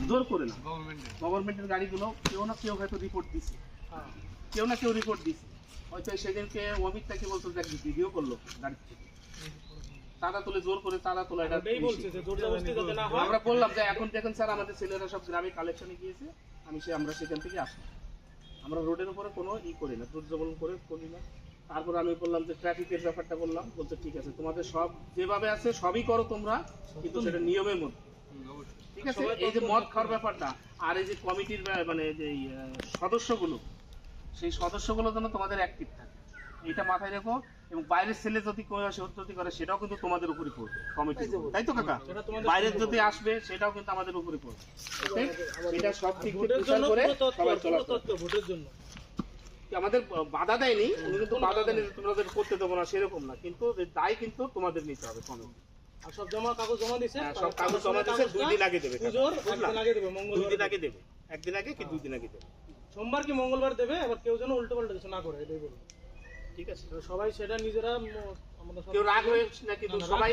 জোর করে না, গভর্নমেন্টের গাড়িগুলো কেউ না কেউ হয়তো রিপোর্ট দিছে, কেউ না কেউ রিপোর্ট দিছে। হয়তো সেদিনকে অমিতটাকে বলতো দেখ ভিডিও করলো গাড়ি থেকে, চাঁদা তুলে জোর করে চাঁদা তোলা, এটা আমরা বললাম যে এখন দেখেন স্যার আমাদের ছেলেরা সব গ্রামে কালেকশনে গিয়েছে, আমরা সেখান থেকে আসি, আমরা রোডের উপরে কোনো করি না, জোর জবরদস্তি করে করি না। তারপর আমি বললাম যে ট্রাফিকের ব্যাপারটা বললাম, বলতে ঠিক আছে তোমাদের সব যেভাবে আছে সবই করো তোমরা, কিন্তু সেটা নিয়মের মধ্যে, ঠিক আছে। এই যে মদ খাওয়ার ব্যাপারটা আর এই যে কমিটির মানে যে সদস্যগুলো, সেই সদস্যগুলো যেন তোমাদের অ্যাক্টিভ থাকে, এটা মাথায় রেখো। এবং বাইরের ছেলে যদি সত্যি করে সেটাও কিন্তু তোমাদের উপরে পড়বে কমিটি, তাই তো কাকা? বাইরের যদি আসবে সেটাও কিন্তু আমাদের উপরে পড়বে। এটা সব ঠিক করে সবাই ভোটের জন্য আমাদের বাধা দেয়নি, উনি কিন্তু বাধা দেয়নি তোমাদের করতে দেবো না সেরকম না, কিন্তু দায় কিন্তু তোমাদের নিতে হবে কমিটি। আর সব কাগজ জমা দিছে, সব কাগজ জমা দিছে, 2 দিন আগে দেবে, 2 দিন আগে দেবে, একদিন আগে কি 2 দিন আগে দেবে, সোমবার কি মঙ্গলবার দেবে। আবার কেউ যেন উল্টো পাল্টা কিছু না করে, এটাই বলবো। ঠিক আছে? সবাই সেটা নিজেরা, কেউ রাগ হয়ে না, কিন্তু সবাই